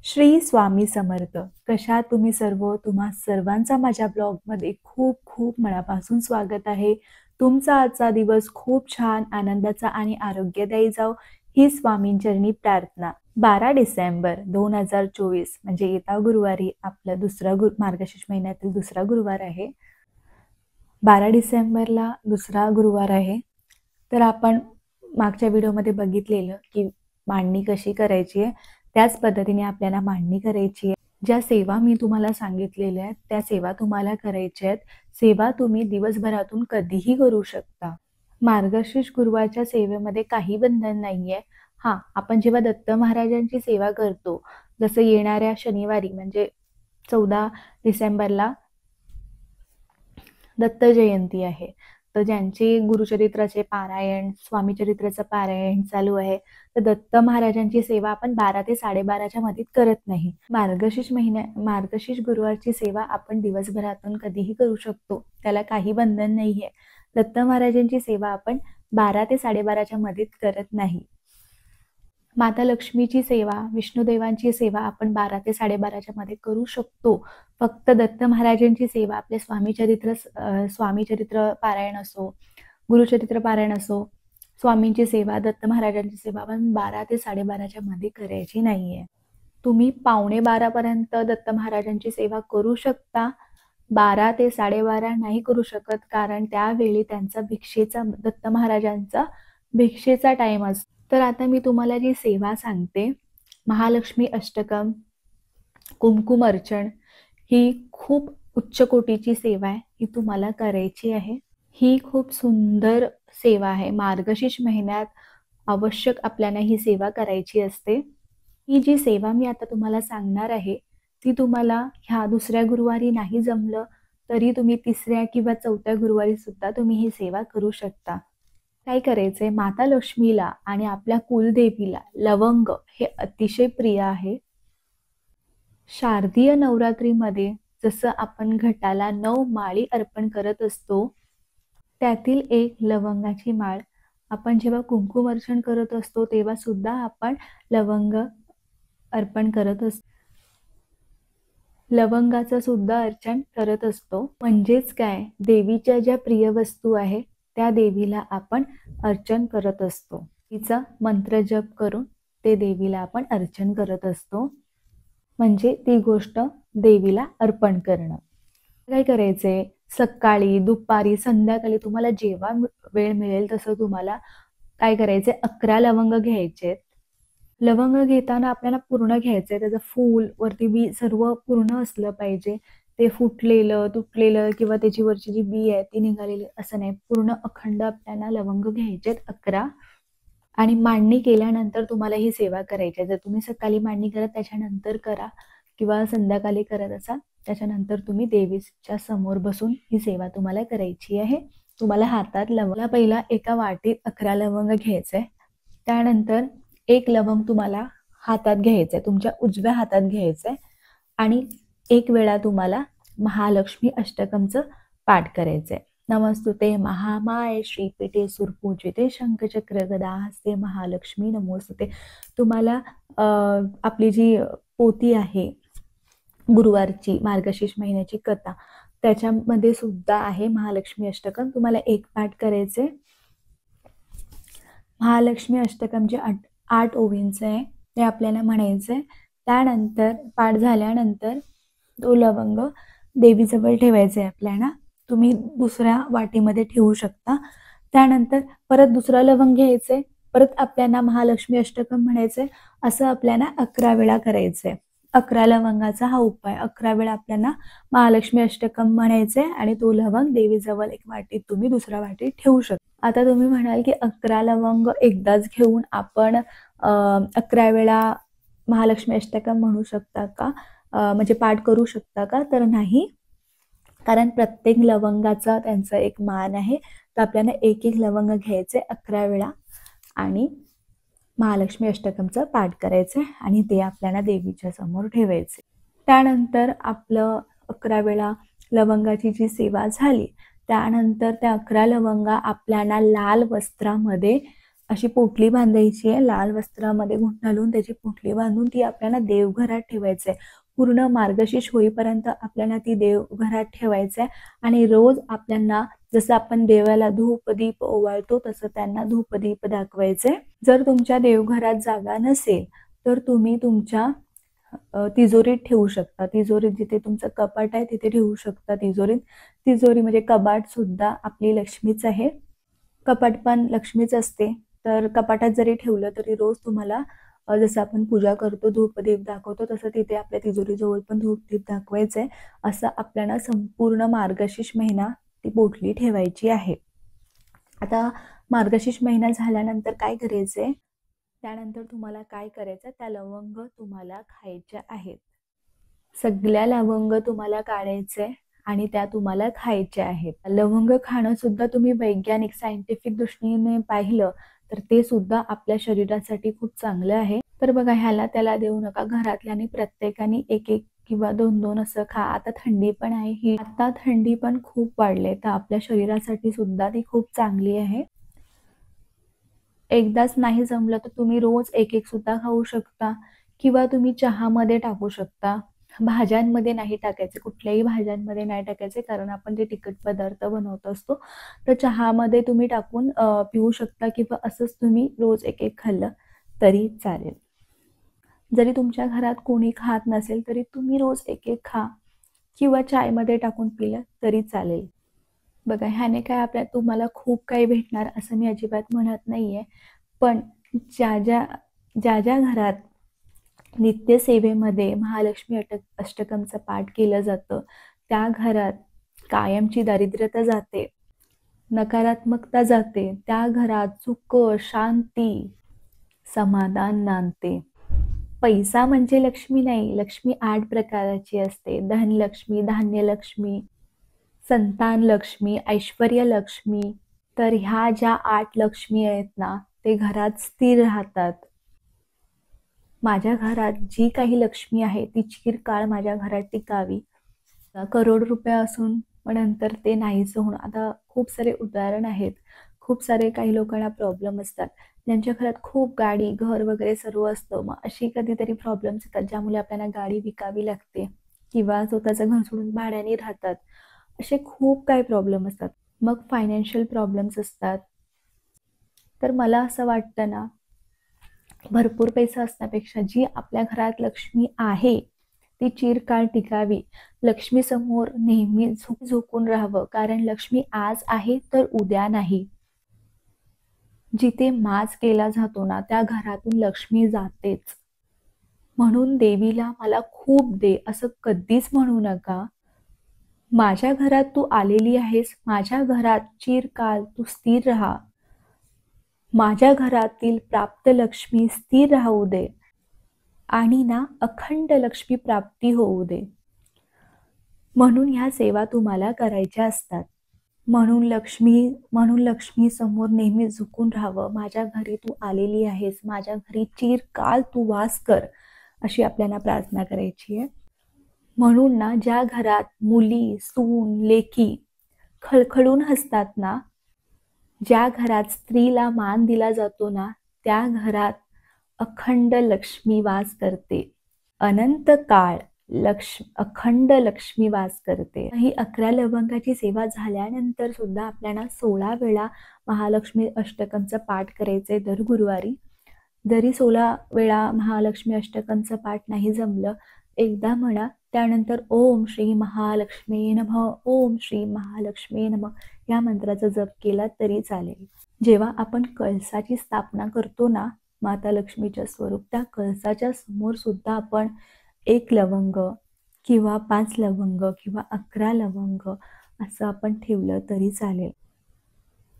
श्री स्वामी समर्थ. कशा तुम्ही सर्व? तुम्हा सर्वांचा माझ्या ब्लॉगमध्ये खूप खूप मनापासून स्वागत आहे. तुमचा आजचा दिवस खूप छान, आनंदाचा आणि आरोग्यदायी जाओ ही स्वामींचरणी प्रार्थना. 12 डिसेंबर 2024 म्हणजे येत्या गुरुवारी आपला मार्गशीर्ष महिन्यातील दुसरा गुरुवार आहे. 12 डिसेंबरला दुसरा गुरुवार आहे. तर आपण मागच्या व्हिडिओमध्ये बघितलेलं की मांडणी कशी करायची आहे, त्याच पद्धतीने आपल्याला मांडणी करायची आहे. ज्या सेवा मी तुम्हाला सांगितलेल्या आहेत त्या सेवा तुम्हाला करायच्या आहेत. सेवा तुम्ही दिवसभरातून कधीही करू शकता. मार्गशीर्ष गुरुवारच्या सेवेमध्ये काही बंधन नाहीये. हां, आपण जेव्हा दत्त महाराजांची सेवा करतो, जसं येणाऱ्या शनिवारी म्हणजे 14 डिसेंबरला दत्त जयंती आहे. तर ज्यांचे गुरुचरित्राचे पारायण, स्वामीचरित्राचं पारायण चालू आहे, तर दत्त महाराजांची सेवा आपण 12 ते 12:30च्या मध्ये करत नाही. मार्गशीर्ष गुरुवारची सेवा आपण दिवसभरातून कधीही करू शकतो. त्याला काही बंधन नाहीये. दत्त महाराजांची सेवा आपण 12 ते 12:30च्या मध्ये करत नाही. माता लक्ष्मीची सेवा, विष्णुदेवांची सेवा आपण 12 ते 12:30च्या मध्ये करू शकतो. फक्त दत्त महाराजांची सेवा आपले स्वामीचरित्र पारायण असो, गुरुचरित्र पारायण असो, स्वामींची सेवा, दत्त महाराजांची सेवा आपण 12 ते 12:30च्या मध्ये करायची नाहीये. तुम्ही 11:45 पर्यंत दत्त महाराजांची सेवा करू शकता. 12 ते 12:30 नाही करू शकत, कारण त्यावेळी त्यांचा दत्त महाराजांचा भिक्षेचा टाइम असतो. तर आता मी तुम्हाला जी सेवा सांगते, महालक्ष्मी अष्टकम, कुमकुम अर्चन, ही खूप उच्च कोटीची सेवा आहे. ही तुम्हाला करायची आहे. ही खूप सुंदर सेवा आहे. मार्गशीर्ष महिन्यात आवश्यक आपल्याला ही सेवा करायची असते. ही जी सेवा मी आता तुम्हाला सांगणार आहे, ती तुम्हाला ह्या दुसऱ्या गुरुवारी नाही जमलं तरी तुम्ही तिसऱ्या किंवा चौथ्या गुरुवारी सुद्धा तुम्ही ही सेवा करू शकता. काय करायचंय, माता लक्ष्मीला आणि आपल्या कुलदेवीला लवंग हे अतिशय प्रिय आहे. शारदीय नवरात्रीमध्ये जसं आपण घटाला 9 माळी अर्पण करत असतो, त्यातील एक लवंगाची माळ आपण जेव्हा कुंकुम अर्चन करत असतो तेव्हा सुद्धा आपण लवंग अर्पण करत असतो. लवंगाचं सुद्धा अर्चन करत असतो. म्हणजेच काय, देवीच्या ज्या प्रिय वस्तू आहे त्या देवीला आपण अर्चन करत असतो. तिचा मंत्र जप करून ते देवीला आपण अर्चन करत असतो. म्हणजे ती गोष्ट देवीला अर्पण करणं. काय करायचंय, सकाळी, दुपारी, संध्याकाळी तुम्हाला जेव्हा वेळ मिळेल तसं तुम्हाला काय करायचंय, 11 लवंग घ्यायचे. लवंग घेताना आपल्याला पूर्ण घ्यायचंय. त्याचं फूल वरती बी सर्व पूर्ण असलं पाहिजे. ते फुटलेलं, तुटलेलं किंवा त्याची वरची जी बी आहे ती निघालेली असं नाही. पूर्ण अखंड आपल्याला लवंग घ्यायचेत 11. आणि मांडणी केल्यानंतर तुम्हाला ही सेवा करायची आहे. जर तुम्ही सकाळी मांडणी करत त्याच्यानंतर करा किंवा संध्याकाळी करत असाल त्याच्यानंतर तुम्ही देवीच्या समोर बसून ही सेवा तुम्हाला करायची आहे. तुम्हाला हातात पहिला एका वाटीत 11 लवंग घ्यायचंय. त्यानंतर एक लवंग तुम्हाला हातात घ्यायचंय, तुमच्या उजव्या हातात घ्यायचंय आणि एक वेळा तुम्हाला महालक्ष्मी अष्टकमचं पाठ करायचंय. नमस्तुते महामाये श्रीपीठे सुरपूजिते शंखचक्र गदा हस्ते महालक्ष्मी नमोस्तुते. तुम्हाला आपली जी पोथी आहे गुरुवारची, मार्गशीर्ष महिन्याची कथा, त्याच्यामध्ये सुद्धा आहे महालक्ष्मी अष्टकम. तुम्हाला एक पाठ करायचे. महालक्ष्मी अष्टकम जे 8 ओवींचं आहे ते आपल्याला म्हणायचंय. त्यानंतर पाठ झाल्यानंतर तो लवंग देवीजवळ ठेवायचा आहे आपल्याला. तुम्ही दुसऱ्या वाटीमध्ये ठेवू शकता. त्यानंतर परत दुसरा लवंग घ्यायचंय, परत आपल्याला महालक्ष्मी अष्टकम म्हणायचंय. असं आपल्याला 11 वेळा करायचंय. 11 लवंगाचा हा उपाय. 11 वेळा आपल्याला महालक्ष्मी अष्टकम म्हणायचंय आणि तो लवंग देवीजवळ एक वाटीत तुम्ही दुसऱ्या वाटीत ठेवू शकता. आता तुम्ही म्हणाल की 11 लवंग एकदाच घेऊन आपण 11 वेळा महालक्ष्मी अष्टकम म्हणू शकता का, म्हणजे पाठ करू शकता का? तर नाही, कारण प्रत्येक लवंगाचा त्यांचा एक मान आहे. तर आपल्याला एक एक लवंग घ्यायचे 11 वेळा आणि महालक्ष्मी अष्टकमचं पाठ करायचं आणि ते आपल्याला देवीच्या समोर ठेवायचे. त्यानंतर आपलं 11 वेळा लवंगाची जी सेवा झाली त्यानंतर त्या 11 लवंगा आपल्याला लाल वस्त्रामध्ये अशी पोटली बांधायची आहे, लाल वस्त्रामध्ये घालून त्याची पोटली बांधून ती आपल्याला देवघरात ठेवायचं आहे. पूर्ण मार्गशीर्ष होईपर्यंत आपल्याला ती देवघरात ठेवायचं आहे आणि रोज आपल्याला जसं आपण देवाला धूप दीप ओवाळतो तसं त्यांना धूप दीप दाखवायचे. जर तुमच्या देवघरात जागा नसेल तर तुम्ही तुमच्या तिजोरीत ठेवू शकता. तिजोरीत जिथे तुमचं कपाट आहे तिथे ठेवू शकता तिजोरीत. तिजोरी म्हणजे कपाट सुद्धा आपली लक्ष्मीच आहे. कपाट पण लक्ष्मीच असते. तर कपाटात जरी ठेवलं तरी रोज तुम्हाला जसं आपण पूजा करतो, धूपदीप दाखवतो तसं तिथे आपल्या तिजोरीजवळ पण धूपदीप दाखवायचंय. असं आपल्याला संपूर्ण मार्गशीर्ष महिना ती पोटली ठेवायची आहे. आता मार्गशीर्ष महिना झाल्यानंतर काय करायचंय? त्यानंतर तुम्हाला काय करायचं? त्या लवंग तुम्हाला खायच्या आहेत. सगळ्या लवंग तुम्हाला काढायचे आणि त्या तुम्हाला खायच्या आहेत. लवंग खाणं सुद्धा तुम्ही वैज्ञानिक सायंटिफिक दृष्टीने पाहिलं तर ते सुद्धा आपल्या शरीरासाठी खूप चांगलं आहे. तर बघा ह्याला त्याला देऊ नका. घरातल्यानी प्रत्येकाने एक एक किंवा दोन दोन असं खा. आता थंडी पण आहे, ही आता थंडी पण खूप वाढली तर आपल्या शरीरासाठी सुद्धा ती खूप चांगली आहे. एकदाच नाही जमलं तर तुम्ही रोज एक एक सुद्धा खाऊ शकता किंवा तुम्ही चहामध्ये टाकू शकता. भाज्यांमध्ये नाही टाकायचे, कुठल्याही भाज्यांमध्ये नाही टाकायचे, कारण आपण जे तिखट पदार्थ बनवत असतो तर चहामध्ये तुम्ही टाकून पिऊ शकता किंवा असंच तुम्ही रोज एक एक खाल्लं तरी चालेल. जरी तुमच्या घरात कोणी खात नसेल तरी तुम्ही रोज एक एक खा किंवा चायमध्ये टाकून पिलं तरी चालेल. बघा ह्याने काय तुम्हाला खूप काही भेटणार असं मी अजिबात म्हणत नाहीये, पण ज्या ज्या घरात नित्यसेवेमध्ये महालक्ष्मी अष्टकमचं पाठ केलं जातं त्या घरात कायमची दारिद्र्यता जाते, नकारात्मकता जाते, त्या घरात सुख, शांती, समाधान नांदते. पैसा म्हणजे लक्ष्मी नाही, लक्ष्मी 8 प्रकाराची असते. धनलक्ष्मी, धान्यलक्ष्मी, संतान लक्ष्मी, ऐश्वर्य लक्ष्मी. तर ह्या ज्या 8 लक्ष्मी आहेत ना ते घरात स्थिर राहतात. माझ्या घरात जी काही लक्ष्मी आहे ती चिरकाळ माझ्या घरात टिकावी. करोड रुपये असून नंतर ते नाहीच होणं. आता खूप सारे उदाहरण आहेत. खूप सारे काही लोकांना प्रॉब्लेम असतात. ज्यांच्या घरात खूप गाडी, घर वगैरे सर्व असतं. मग अशी कधीतरी प्रॉब्लेम्स येतात ज्यामुळे आपल्याला गाडी विकावी लागते किंवा स्वतःचं घर सोडून भाड्याने राहतात. असे खूप काही प्रॉब्लेम असतात. मग फायनान्शियल प्रॉब्लेम्स असतात. तर मला असं वाटतं ना, भरपूर पैसा असण्यापेक्षा जी आपल्या घरात लक्ष्मी आहे ती चिरकाळ टिकावी. लक्ष्मी समोर नेहमी झुकून राहावं, कारण लक्ष्मी आज आहे तर उद्या नाही. जिथे माज केला जातो ना त्या घरातून लक्ष्मी जातेच. म्हणून देवीला मला खूप दे असं कधीच म्हणू नका. माझ्या घरात तू आलेली आहेस, माझ्या घरात चिरकाल तू स्थिर राहा. माझ्या घरातील प्राप्त लक्ष्मी स्थिर राहू दे आणि ना अखंड लक्ष्मी प्राप्ती होऊ दे. म्हणून ह्या सेवा तुम्हाला करायच्या असतात. म्हणून लक्ष्मी समोर नेहमी झुकून राहावं. माझ्या घरी तू आलेली आहेस, माझ्या घरी चिरकाल तू वास कर, अशी आपल्याला प्रार्थना करायची आहे. म्हणून ना ज्या घरात मुली, सून, लेकी खळखळून हसतात ना, ज्या घरात स्त्रीला मान दिला जातो ना त्या घरात अखंड लक्ष्मी वास करते. अनंत काळ अखंड लक्ष्मी वास करते. ही 11 लवंगाची सेवा झाल्यानंतर सुद्धा आपल्याला 16 वेळा महालक्ष्मी अष्टकमचं पाठ करायचंय दर गुरुवारी. जरी 16 वेळा महालक्ष्मी अष्टकमचं पाठ नाही जमलं, एकदा म्हणा. त्यानंतर ओम श्री महालक्ष्मी नमः, ओम श्री महालक्ष्मी नमः या मंत्राचा जप केला तरी चालेल. जेव्हा आपण कळसाची स्थापना करतो ना माता लक्ष्मीच्या स्वरूप, त्या कळसाच्या समोर सुद्धा आपण 1 लवंग किंवा 5 लवंग किंवा 11 लवंग असं आपण ठेवलं तरी चालेल.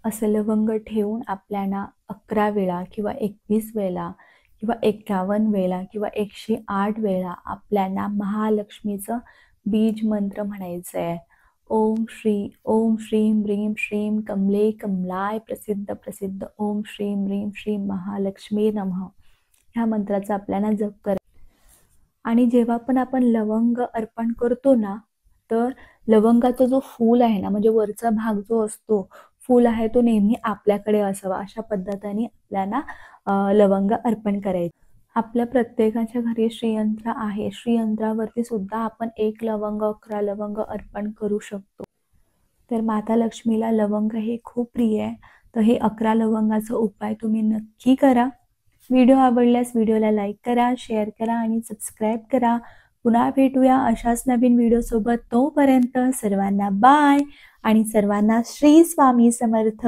असं लवंग ठेवून आपल्याला 11 वेळा किंवा 21 वेळा किंवा 51 वेळा किंवा 108 वेळा आपल्याला महालक्ष्मीचं बीज मंत्र म्हणायचं आहे. ओम श्रीं ह्रीं श्रीं कमले कमलाय प्रसिद्ध प्रसिद्ध ओम श्रीं ह्रीं श्रीं महालक्ष्मी नमः ह्या मंत्राचा आपल्याला जप करायचा. आणि जेव्हा पण आपण लवंग अर्पण करतो ना तर लवंगाचा जो फूल आहे ना, म्हणजे वरचा भाग जो असतो, फूल आहे तो नेहमी आपल्याकडे असावा, अशा पद्धतीने आपल्याला लवंग अर्पण करायचे. आपल्या प्रत्येकाच्या घरी श्रीयंत्र आहे. श्रीयंत्रावरती सुद्धा आपण 1 लवंग, 11 लवंग अर्पण करू शकतो. तर माता लक्ष्मीला लवंग हे खूप प्रिय आहे. तर हे 11 लवंगाचा उपाय तुम्ही नक्की करा. व्हिडिओ आवडल्यास व्हिडिओला लाईक करा, शेअर करा आणि सबस्क्राईब करा. पुन्हा भेटूया अशाच नवीन व्हिडिओसोबत. तोपर्यंत सर्वांना बाय आणि सर्वांना श्री स्वामी समर्थ.